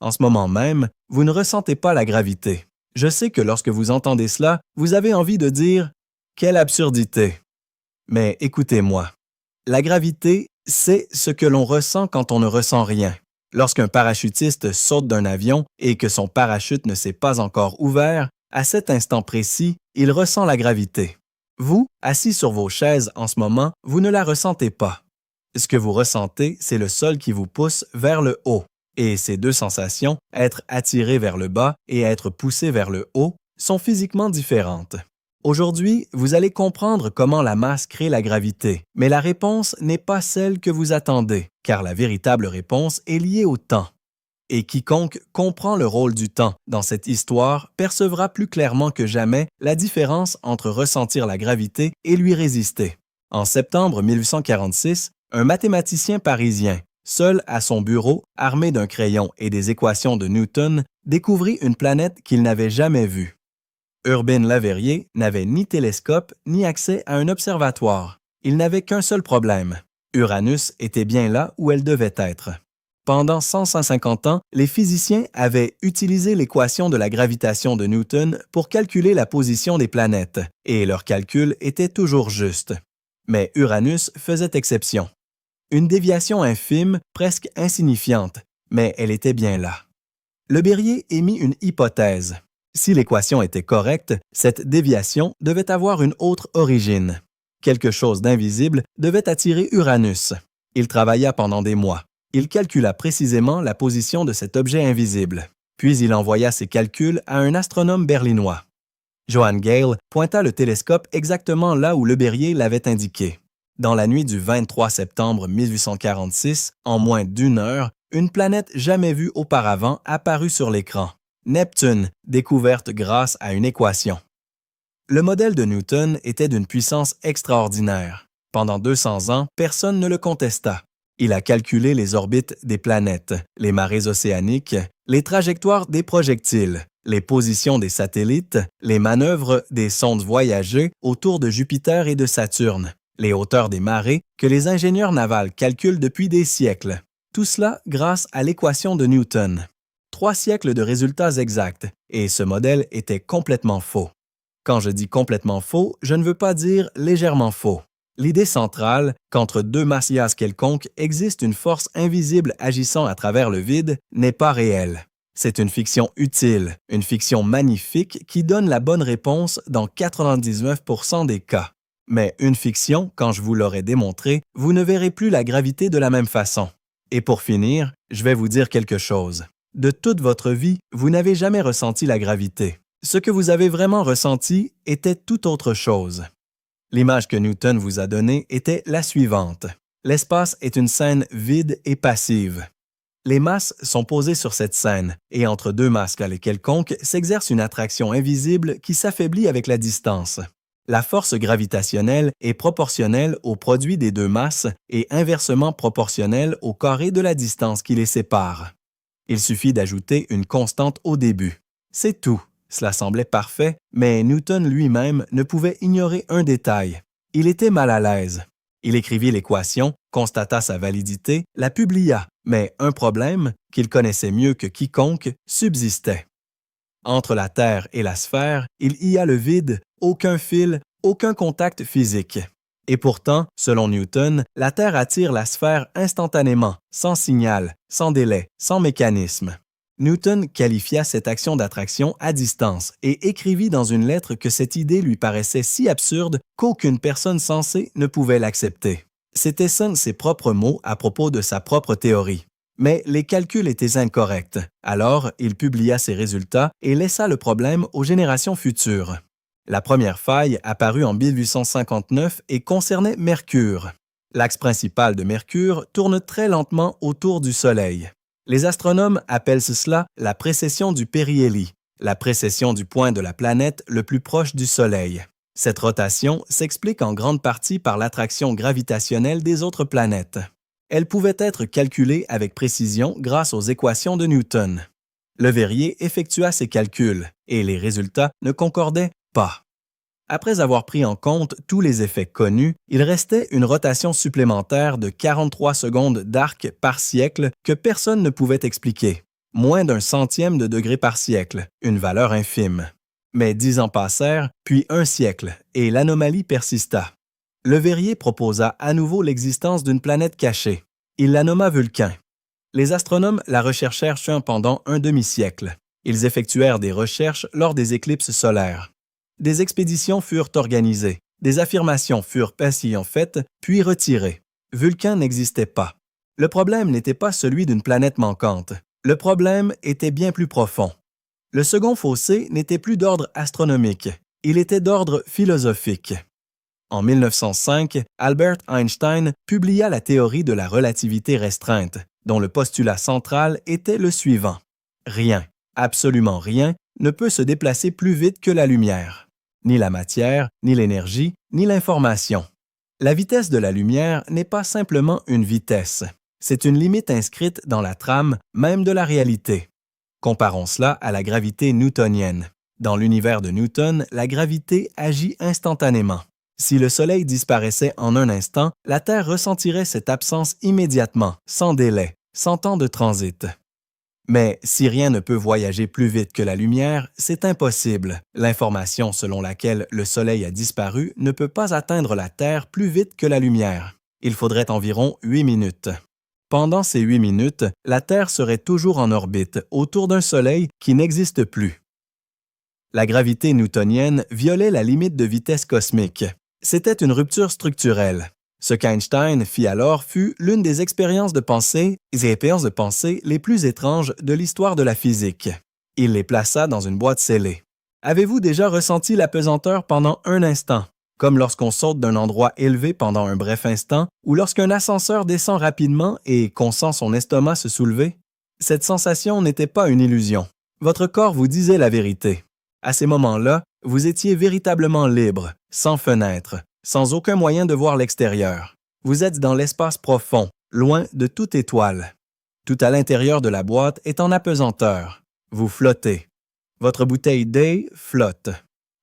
En ce moment même, vous ne ressentez pas la gravité. Je sais que lorsque vous entendez cela, vous avez envie de dire « Quelle absurdité !» Mais écoutez-moi. La gravité, c'est ce que l'on ressent quand on ne ressent rien. Lorsqu'un parachutiste saute d'un avion et que son parachute ne s'est pas encore ouvert, à cet instant précis, il ressent la gravité. Vous, assis sur vos chaises en ce moment, vous ne la ressentez pas. Ce que vous ressentez, c'est le sol qui vous pousse vers le haut. Et ces deux sensations, être attiré vers le bas et être poussé vers le haut, sont physiquement différentes. Aujourd'hui, vous allez comprendre comment la masse crée la gravité, mais la réponse n'est pas celle que vous attendez, car la véritable réponse est liée au temps. Et quiconque comprend le rôle du temps dans cette histoire percevra plus clairement que jamais la différence entre ressentir la gravité et lui résister. En septembre 1846, un mathématicien parisien, seul à son bureau, armé d'un crayon et des équations de Newton, découvrit une planète qu'il n'avait jamais vue. Urbain Le Verrier n'avait ni télescope ni accès à un observatoire. Il n'avait qu'un seul problème. Uranus était bien là où elle devait être. Pendant 150 ans, les physiciens avaient utilisé l'équation de la gravitation de Newton pour calculer la position des planètes, et leurs calculs étaient toujours justes. Mais Uranus faisait exception. Une déviation infime, presque insignifiante, mais elle était bien là. Le Berrier émit une hypothèse. Si l'équation était correcte, cette déviation devait avoir une autre origine. Quelque chose d'invisible devait attirer Uranus. Il travailla pendant des mois. Il calcula précisément la position de cet objet invisible. Puis il envoya ses calculs à un astronome berlinois. Johann Gale pointa le télescope exactement là où Le Berrier l'avait indiqué. Dans la nuit du 23 septembre 1846, en moins d'une heure, une planète jamais vue auparavant apparut sur l'écran. Neptune, découverte grâce à une équation. Le modèle de Newton était d'une puissance extraordinaire. Pendant 200 ans, personne ne le contesta. Il a calculé les orbites des planètes, les marées océaniques, les trajectoires des projectiles, les positions des satellites, les manœuvres des sondes voyagées autour de Jupiter et de Saturne, les hauteurs des marées que les ingénieurs navals calculent depuis des siècles. Tout cela grâce à l'équation de Newton. 3 siècles de résultats exacts, et ce modèle était complètement faux. Quand je dis complètement faux, je ne veux pas dire légèrement faux. L'idée centrale qu'entre deux massias quelconques existe une force invisible agissant à travers le vide n'est pas réelle. C'est une fiction utile, une fiction magnifique qui donne la bonne réponse dans 99% des cas. Mais une fiction, quand je vous l'aurai démontré, vous ne verrez plus la gravité de la même façon. Et pour finir, je vais vous dire quelque chose. De toute votre vie, vous n'avez jamais ressenti la gravité. Ce que vous avez vraiment ressenti était tout autre chose. L'image que Newton vous a donnée était la suivante. L'espace est une scène vide et passive. Les masses sont posées sur cette scène, et entre deux masses quelconques s'exerce une attraction invisible qui s'affaiblit avec la distance. La force gravitationnelle est proportionnelle au produit des deux masses et inversement proportionnelle au carré de la distance qui les sépare. Il suffit d'ajouter une constante au début. C'est tout. Cela semblait parfait, mais Newton lui-même ne pouvait ignorer un détail. Il était mal à l'aise. Il écrivit l'équation, constata sa validité, la publia, mais un problème, qu'il connaissait mieux que quiconque, subsistait. Entre la Terre et la sphère, il y a le vide, aucun fil, aucun contact physique. Et pourtant, selon Newton, la Terre attire la sphère instantanément, sans signal, sans délai, sans mécanisme. Newton qualifia cette action d'attraction à distance et écrivit dans une lettre que cette idée lui paraissait si absurde qu'aucune personne sensée ne pouvait l'accepter. C'étaient ses propres mots à propos de sa propre théorie. Mais les calculs étaient incorrects. Alors, il publia ses résultats et laissa le problème aux générations futures. La première faille apparut en 1859 et concernait Mercure. L'axe principal de Mercure tourne très lentement autour du Soleil. Les astronomes appellent cela la précession du périhélie, la précession du point de la planète le plus proche du Soleil. Cette rotation s'explique en grande partie par l'attraction gravitationnelle des autres planètes. Elle pouvait être calculée avec précision grâce aux équations de Newton. Le Verrier effectua ses calculs et les résultats ne concordaient pas. Après avoir pris en compte tous les effets connus, il restait une rotation supplémentaire de 43 secondes d'arc par siècle que personne ne pouvait expliquer. moins d'un centième de degré par siècle, une valeur infime. Mais 10 ans passèrent, puis un siècle, et l'anomalie persista. Le Verrier proposa à nouveau l'existence d'une planète cachée. Il la nomma Vulcain. Les astronomes la recherchèrent pendant un demi-siècle. Ils effectuèrent des recherches lors des éclipses solaires. Des expéditions furent organisées, des affirmations furent ainsi faites, puis retirées. Vulcain n'existait pas. Le problème n'était pas celui d'une planète manquante. Le problème était bien plus profond. Le second fossé n'était plus d'ordre astronomique, il était d'ordre philosophique. En 1905, Albert Einstein publia la théorie de la relativité restreinte, dont le postulat central était le suivant. Rien, absolument rien, ne peut se déplacer plus vite que la lumière. Ni la matière, ni l'énergie, ni l'information. La vitesse de la lumière n'est pas simplement une vitesse. C'est une limite inscrite dans la trame même de la réalité. Comparons cela à la gravité newtonienne. Dans l'univers de Newton, la gravité agit instantanément. Si le Soleil disparaissait en un instant, la Terre ressentirait cette absence immédiatement, sans délai, sans temps de transit. Mais si rien ne peut voyager plus vite que la lumière, c'est impossible. L'information selon laquelle le Soleil a disparu ne peut pas atteindre la Terre plus vite que la lumière. Il faudrait environ 8 minutes. Pendant ces 8 minutes, la Terre serait toujours en orbite autour d'un Soleil qui n'existe plus. La gravité newtonienne violait la limite de vitesse cosmique. C'était une rupture structurelle. Ce qu'Einstein fit alors fut l'une des expériences de pensée les plus étranges de l'histoire de la physique. Il les plaça dans une boîte scellée. Avez-vous déjà ressenti la pesanteur pendant un instant, comme lorsqu'on saute d'un endroit élevé pendant un bref instant ou lorsqu'un ascenseur descend rapidement et qu'on sent son estomac se soulever? Cette sensation n'était pas une illusion. Votre corps vous disait la vérité. À ces moments-là, vous étiez véritablement libre, sans fenêtre, sans aucun moyen de voir l'extérieur. Vous êtes dans l'espace profond, loin de toute étoile. Tout à l'intérieur de la boîte est en apesanteur. Vous flottez. Votre bouteille d'eau flotte.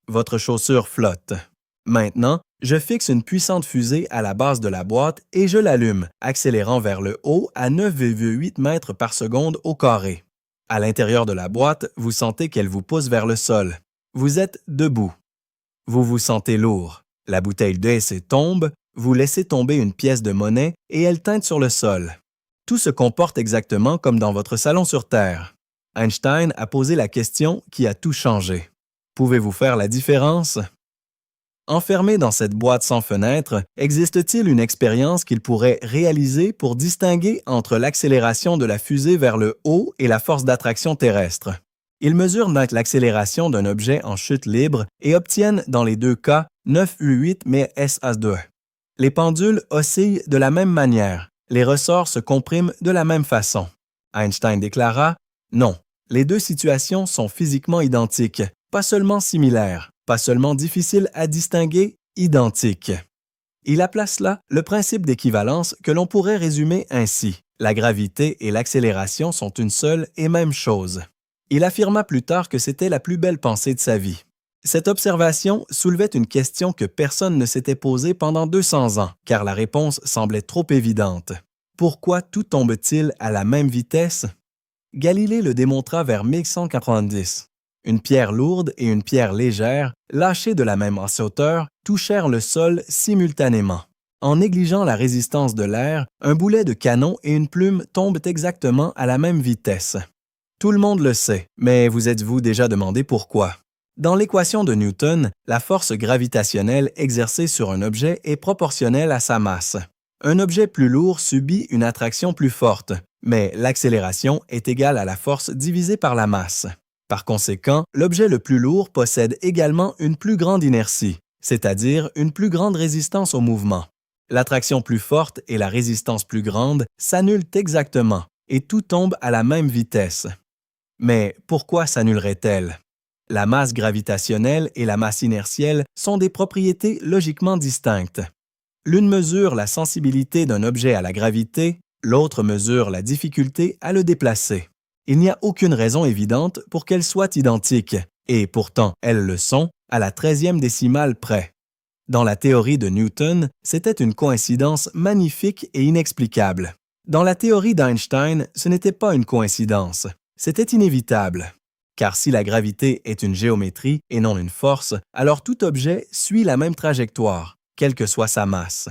Votre chaussure flotte. Maintenant, je fixe une puissante fusée à la base de la boîte et je l'allume, accélérant vers le haut à 9,8 mètres par seconde au carré. À l'intérieur de la boîte, vous sentez qu'elle vous pousse vers le sol. Vous êtes debout. Vous vous sentez lourd. La bouteille d'eau tombe, vous laissez tomber une pièce de monnaie et elle teinte sur le sol. Tout se comporte exactement comme dans votre salon sur Terre. Einstein a posé la question qui a tout changé. Pouvez-vous faire la différence? Enfermé dans cette boîte sans fenêtre, existe-t-il une expérience qu'il pourrait réaliser pour distinguer entre l'accélération de la fusée vers le haut et la force d'attraction terrestre? Ils mesurent donc l'accélération d'un objet en chute libre et obtiennent dans les deux cas 9,8 ms². Les pendules oscillent de la même manière, les ressorts se compriment de la même façon. Einstein déclara « Non, les deux situations sont physiquement identiques, pas seulement similaires, pas seulement difficiles à distinguer, identiques. » Il appela cela le principe d'équivalence que l'on pourrait résumer ainsi. La gravité et l'accélération sont une seule et même chose. Il affirma plus tard que c'était la plus belle pensée de sa vie. Cette observation soulevait une question que personne ne s'était posée pendant 200 ans, car la réponse semblait trop évidente. Pourquoi tout tombe-t-il à la même vitesse? Galilée le démontra vers 1190. Une pierre lourde et une pierre légère, lâchées de la même hauteur, touchèrent le sol simultanément. En négligeant la résistance de l'air, un boulet de canon et une plume tombent exactement à la même vitesse. Tout le monde le sait, mais vous êtes-vous déjà demandé pourquoi? Dans l'équation de Newton, la force gravitationnelle exercée sur un objet est proportionnelle à sa masse. Un objet plus lourd subit une attraction plus forte, mais l'accélération est égale à la force divisée par la masse. Par conséquent, l'objet le plus lourd possède également une plus grande inertie, c'est-à-dire une plus grande résistance au mouvement. L'attraction plus forte et la résistance plus grande s'annulent exactement, et tout tombe à la même vitesse. Mais pourquoi s'annulerait-elle? La masse gravitationnelle et la masse inertielle sont des propriétés logiquement distinctes. L'une mesure la sensibilité d'un objet à la gravité, l'autre mesure la difficulté à le déplacer. Il n'y a aucune raison évidente pour qu'elles soient identiques, et pourtant elles le sont à la 13e décimale près. Dans la théorie de Newton, c'était une coïncidence magnifique et inexplicable. Dans la théorie d'Einstein, ce n'était pas une coïncidence. C'était inévitable, car si la gravité est une géométrie et non une force, alors tout objet suit la même trajectoire, quelle que soit sa masse.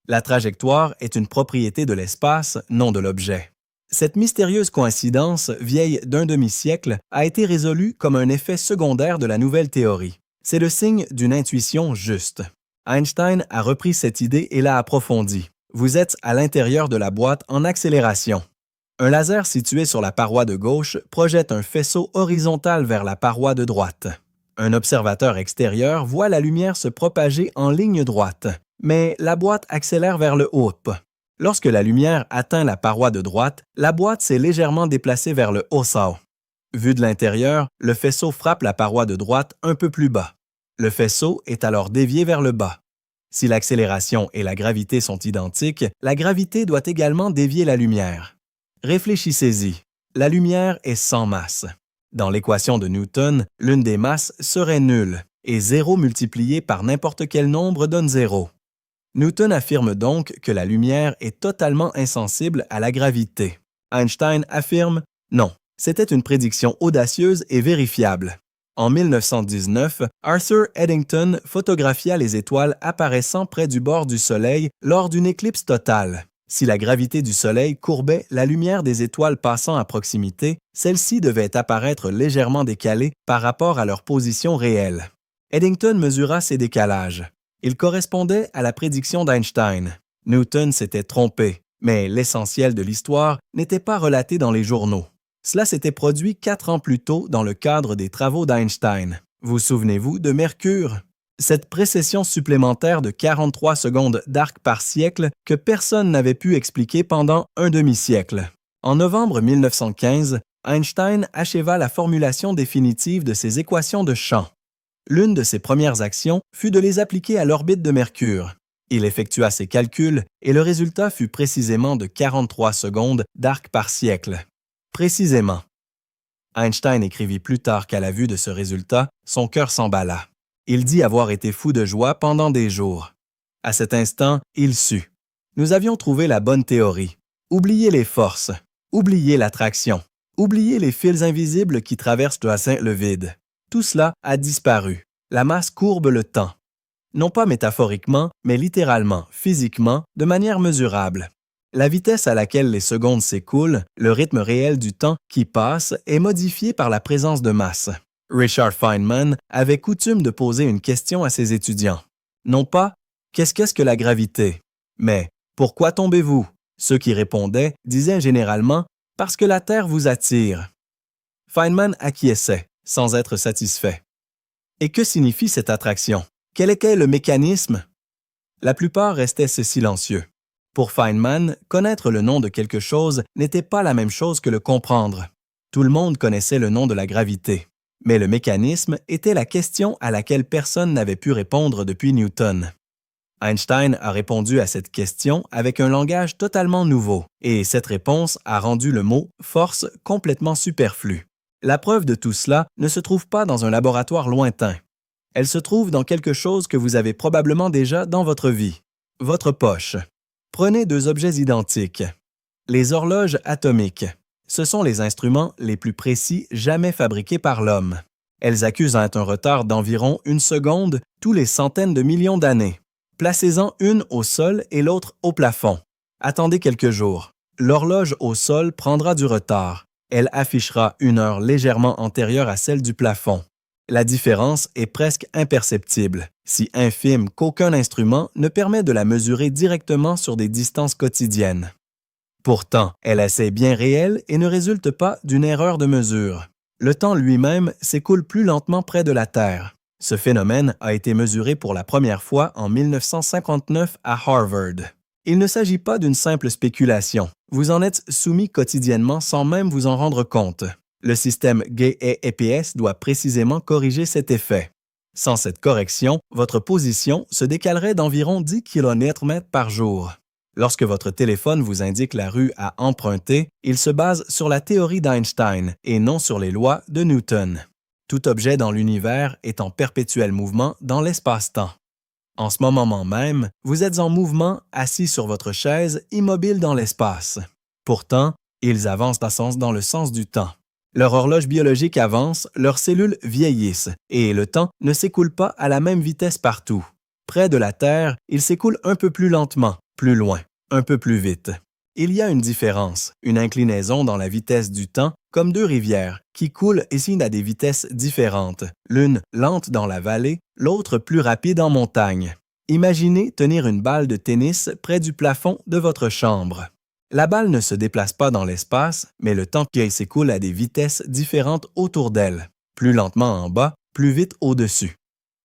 La trajectoire est une propriété de l'espace, non de l'objet. Cette mystérieuse coïncidence, vieille d'un demi-siècle, a été résolue comme un effet secondaire de la nouvelle théorie. C'est le signe d'une intuition juste. Einstein a repris cette idée et l'a approfondie. Vous êtes à l'intérieur de la boîte en accélération. Un laser situé sur la paroi de gauche projette un faisceau horizontal vers la paroi de droite. Un observateur extérieur voit la lumière se propager en ligne droite, mais la boîte accélère vers le haut. Lorsque la lumière atteint la paroi de droite, la boîte s'est légèrement déplacée vers le haut. Vu de l'intérieur, le faisceau frappe la paroi de droite un peu plus bas. Le faisceau est alors dévié vers le bas. Si l'accélération et la gravité sont identiques, la gravité doit également dévier la lumière. Réfléchissez-y. La lumière est sans masse. Dans l'équation de Newton, l'une des masses serait nulle, et 0 multiplié par n'importe quel nombre donne 0. Newton affirme donc que la lumière est totalement insensible à la gravité. Einstein affirme « Non, c'était une prédiction audacieuse et vérifiable ». En 1919, Arthur Eddington photographia les étoiles apparaissant près du bord du Soleil lors d'une éclipse totale. Si la gravité du Soleil courbait la lumière des étoiles passant à proximité, celle-ci devait apparaître légèrement décalée par rapport à leur position réelle. Eddington mesura ces décalages. Ils correspondaient à la prédiction d'Einstein. Newton s'était trompé, mais l'essentiel de l'histoire n'était pas relaté dans les journaux. Cela s'était produit 4 ans plus tôt dans le cadre des travaux d'Einstein. Vous souvenez-vous de Mercure? Cette précession supplémentaire de 43 secondes d'arc par siècle que personne n'avait pu expliquer pendant un demi-siècle. En novembre 1915, Einstein acheva la formulation définitive de ses équations de champ. L'une de ses premières actions fut de les appliquer à l'orbite de Mercure. Il effectua ses calculs et le résultat fut précisément de 43 secondes d'arc par siècle. Précisément. Einstein écrivit plus tard qu'à la vue de ce résultat, son cœur s'emballa. Il dit avoir été fou de joie pendant des jours. À cet instant, il sut. Nous avions trouvé la bonne théorie. Oubliez les forces, oubliez l'attraction, oubliez les fils invisibles qui traversent le vide. Tout cela a disparu. La masse courbe le temps. Non pas métaphoriquement, mais littéralement, physiquement, de manière mesurable. La vitesse à laquelle les secondes s'écoulent, le rythme réel du temps qui passe, est modifié par la présence de masse. Richard Feynman avait coutume de poser une question à ses étudiants. Non pas « Qu'est-ce que la gravité ?» mais « Pourquoi tombez-vous ?» Ceux qui répondaient disaient généralement « Parce que la Terre vous attire ». Feynman acquiesçait, sans être satisfait. Et que signifie cette attraction? Quel était le mécanisme? La plupart restaient silencieux. Pour Feynman, connaître le nom de quelque chose n'était pas la même chose que le comprendre. Tout le monde connaissait le nom de la gravité. Mais le mécanisme était la question à laquelle personne n'avait pu répondre depuis Newton. Einstein a répondu à cette question avec un langage totalement nouveau, et cette réponse a rendu le mot « force » complètement superflu. La preuve de tout cela ne se trouve pas dans un laboratoire lointain. Elle se trouve dans quelque chose que vous avez probablement déjà dans votre vie, votre poche. Prenez 2 objets identiques. Les horloges atomiques. Ce sont les instruments les plus précis jamais fabriqués par l'homme. Elles accusent un retard d'environ 1 seconde tous les centaines de millions d'années. Placez-en une au sol et l'autre au plafond. Attendez quelques jours. L'horloge au sol prendra du retard. Elle affichera une heure légèrement antérieure à celle du plafond. La différence est presque imperceptible, si infime qu'aucun instrument ne permet de la mesurer directement sur des distances quotidiennes. Pourtant, elle est bien réelle et ne résulte pas d'une erreur de mesure. Le temps lui-même s'écoule plus lentement près de la Terre. Ce phénomène a été mesuré pour la première fois en 1959 à Harvard. Il ne s'agit pas d'une simple spéculation. Vous en êtes soumis quotidiennement sans même vous en rendre compte. Le système Gay-EPS doit précisément corriger cet effet. Sans cette correction, votre position se décalerait d'environ 10 km par jour. Lorsque votre téléphone vous indique la rue à emprunter, il se base sur la théorie d'Einstein et non sur les lois de Newton. Tout objet dans l'univers est en perpétuel mouvement dans l'espace-temps. En ce moment même, vous êtes en mouvement assis sur votre chaise, immobile dans l'espace. Pourtant, ils avancent dans le sens du temps. Leur horloge biologique avance, leurs cellules vieillissent, et le temps ne s'écoule pas à la même vitesse partout. Près de la Terre, il s'écoule un peu plus lentement, plus loin, un peu plus vite. Il y a une différence, une inclinaison dans la vitesse du temps, comme deux rivières, qui coulent ici à des vitesses différentes, l'une lente dans la vallée, l'autre plus rapide en montagne. Imaginez tenir une balle de tennis près du plafond de votre chambre. La balle ne se déplace pas dans l'espace, mais le temps qui s'écoule à des vitesses différentes autour d'elle, plus lentement en bas, plus vite au-dessus.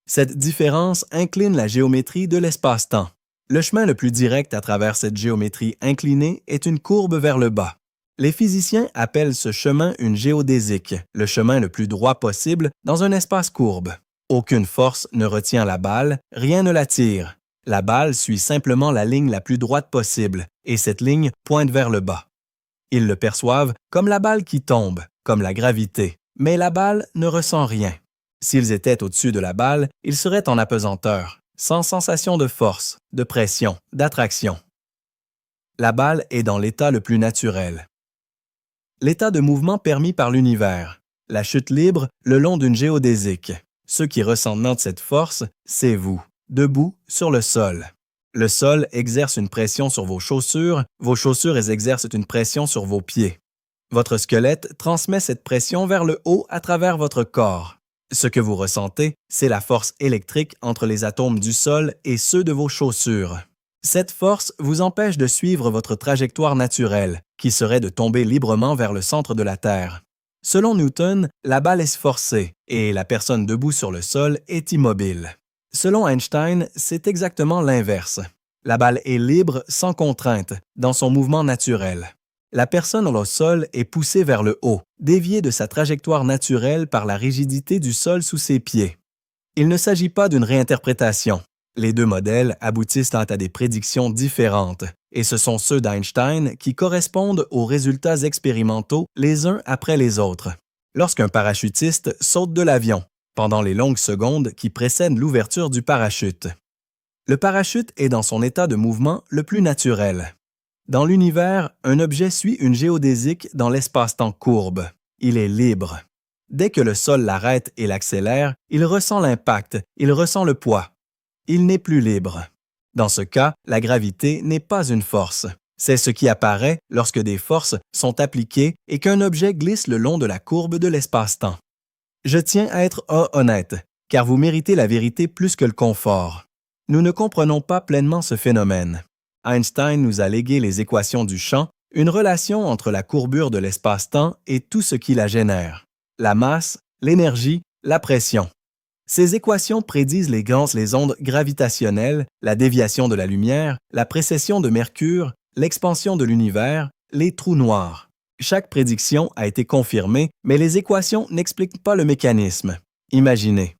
Cette différence incline la géométrie de l'espace-temps. Le chemin le plus direct à travers cette géométrie inclinée est une courbe vers le bas. Les physiciens appellent ce chemin une géodésique, le chemin le plus droit possible dans un espace courbe. Aucune force ne retient la balle, rien ne la tire. La balle suit simplement la ligne la plus droite possible, et cette ligne pointe vers le bas. Ils le perçoivent comme la balle qui tombe, comme la gravité, mais la balle ne ressent rien. S'ils étaient au-dessus de la balle, ils seraient en apesanteur, sans sensation de force, de pression, d'attraction. La balle est dans l'état le plus naturel. L'état de mouvement permis par l'univers. La chute libre le long d'une géodésique. Ceux qui ressentent cette force, c'est vous, debout sur le sol. Le sol exerce une pression sur vos chaussures exercent une pression sur vos pieds. Votre squelette transmet cette pression vers le haut à travers votre corps. Ce que vous ressentez, c'est la force électrique entre les atomes du sol et ceux de vos chaussures. Cette force vous empêche de suivre votre trajectoire naturelle, qui serait de tomber librement vers le centre de la Terre. Selon Newton, la balle est forcée et la personne debout sur le sol est immobile. Selon Einstein, c'est exactement l'inverse. La balle est libre, sans contrainte, dans son mouvement naturel. La personne au sol est poussée vers le haut, déviée de sa trajectoire naturelle par la rigidité du sol sous ses pieds. Il ne s'agit pas d'une réinterprétation. Les deux modèles aboutissent à des prédictions différentes, et ce sont ceux d'Einstein qui correspondent aux résultats expérimentaux les uns après les autres. Lorsqu'un parachutiste saute de l'avion, pendant les longues secondes qui précèdent l'ouverture du parachute. Le parachute est dans son état de mouvement le plus naturel. Dans l'univers, un objet suit une géodésique dans l'espace-temps courbe. Il est libre. Dès que le sol l'arrête et l'accélère, il ressent l'impact, il ressent le poids. Il n'est plus libre. Dans ce cas, la gravité n'est pas une force. C'est ce qui apparaît lorsque des forces sont appliquées et qu'un objet glisse le long de la courbe de l'espace-temps. Je tiens à être honnête, car vous méritez la vérité plus que le confort. Nous ne comprenons pas pleinement ce phénomène. Einstein nous a légué les équations du champ, une relation entre la courbure de l'espace-temps et tout ce qui la génère. La masse, l'énergie, la pression. Ces équations prédisent les ondes gravitationnelles, la déviation de la lumière, la précession de Mercure, l'expansion de l'univers, les trous noirs. Chaque prédiction a été confirmée, mais les équations n'expliquent pas le mécanisme. Imaginez.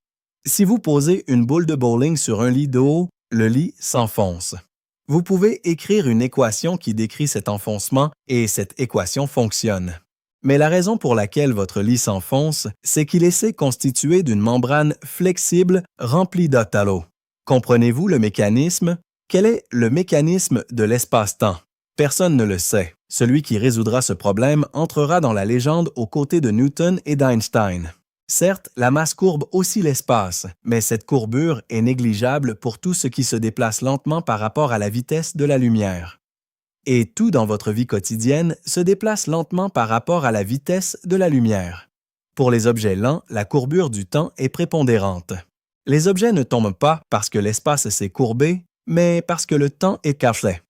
Si vous posez une boule de bowling sur un lit d'eau, le lit s'enfonce. Vous pouvez écrire une équation qui décrit cet enfoncement et cette équation fonctionne. Mais la raison pour laquelle votre lit s'enfonce, c'est qu'il est constitué d'une membrane flexible remplie d'eau. Comprenez-vous le mécanisme? Quel est le mécanisme de l'espace-temps? Personne ne le sait. Celui qui résoudra ce problème entrera dans la légende aux côtés de Newton et d'Einstein. Certes, la masse courbe aussi l'espace, mais cette courbure est négligeable pour tout ce qui se déplace lentement par rapport à la vitesse de la lumière. Et tout dans votre vie quotidienne se déplace lentement par rapport à la vitesse de la lumière. Pour les objets lents, la courbure du temps est prépondérante. Les objets ne tombent pas parce que l'espace s'est courbé, mais parce que le temps est caflé.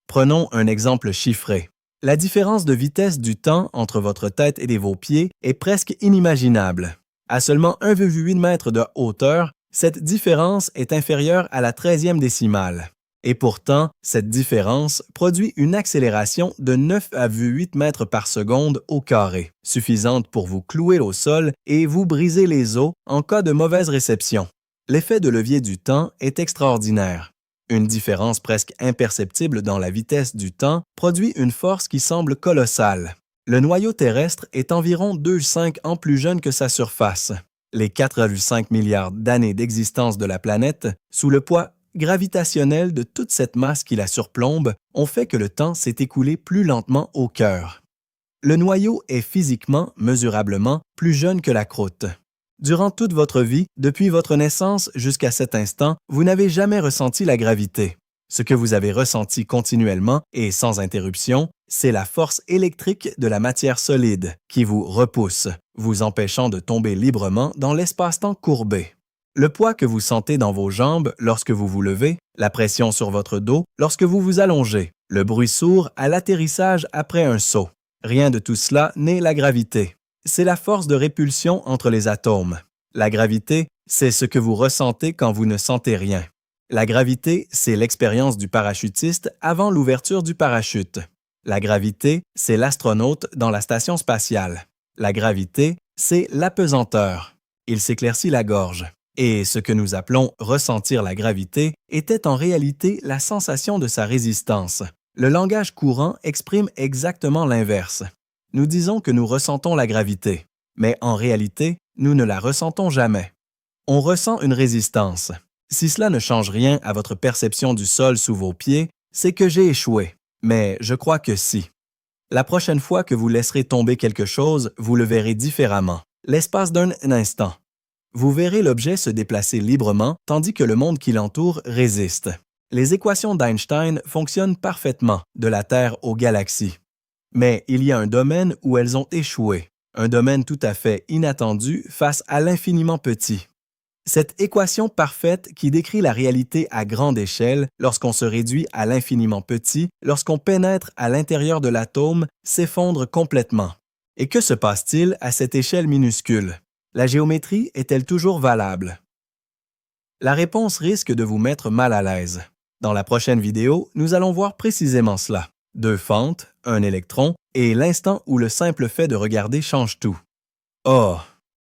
Prenons un exemple chiffré. La différence de vitesse du temps entre votre tête et vos pieds est presque inimaginable. À seulement 1,8 mètres de hauteur, cette différence est inférieure à la 13e décimale. Et pourtant, cette différence produit une accélération de 9,8 mètres par seconde au carré, suffisante pour vous clouer au sol et vous briser les os en cas de mauvaise réception. L'effet de levier du temps est extraordinaire. Une différence presque imperceptible dans la vitesse du temps produit une force qui semble colossale. Le noyau terrestre est environ 2,5 ans plus jeune que sa surface. Les 4,5 milliards d'années d'existence de la planète, sous le poids gravitationnel de toute cette masse qui la surplombe, ont fait que le temps s'est écoulé plus lentement au cœur. Le noyau est physiquement, mesurablement, plus jeune que la croûte. Durant toute votre vie, depuis votre naissance jusqu'à cet instant, vous n'avez jamais ressenti la gravité. Ce que vous avez ressenti continuellement et sans interruption, c'est la force électrique de la matière solide qui vous repousse, vous empêchant de tomber librement dans l'espace-temps courbé. Le poids que vous sentez dans vos jambes lorsque vous vous levez, la pression sur votre dos lorsque vous vous allongez, le bruit sourd à l'atterrissage après un saut. Rien de tout cela n'est la gravité. C'est la force de répulsion entre les atomes. La gravité, c'est ce que vous ressentez quand vous ne sentez rien. La gravité, c'est l'expérience du parachutiste avant l'ouverture du parachute. La gravité, c'est l'astronaute dans la station spatiale. La gravité, c'est l'apesanteur. Il s'éclaircit la gorge. Et ce que nous appelons ressentir la gravité était en réalité la sensation de sa résistance. Le langage courant exprime exactement l'inverse. Nous disons que nous ressentons la gravité, mais en réalité, nous ne la ressentons jamais. On ressent une résistance. Si cela ne change rien à votre perception du sol sous vos pieds, c'est que j'ai échoué. Mais je crois que si. La prochaine fois que vous laisserez tomber quelque chose, vous le verrez différemment, l'espace d'un instant. Vous verrez l'objet se déplacer librement tandis que le monde qui l'entoure résiste. Les équations d'Einstein fonctionnent parfaitement, de la Terre aux galaxies. Mais il y a un domaine où elles ont échoué, un domaine tout à fait inattendu face à l'infiniment petit. Cette équation parfaite qui décrit la réalité à grande échelle lorsqu'on se réduit à l'infiniment petit, lorsqu'on pénètre à l'intérieur de l'atome, s'effondre complètement. Et que se passe-t-il à cette échelle minuscule? La géométrie est-elle toujours valable? La réponse risque de vous mettre mal à l'aise. Dans la prochaine vidéo, nous allons voir précisément cela. 2 fentes, un électron, et l'instant où le simple fait de regarder change tout. Oh,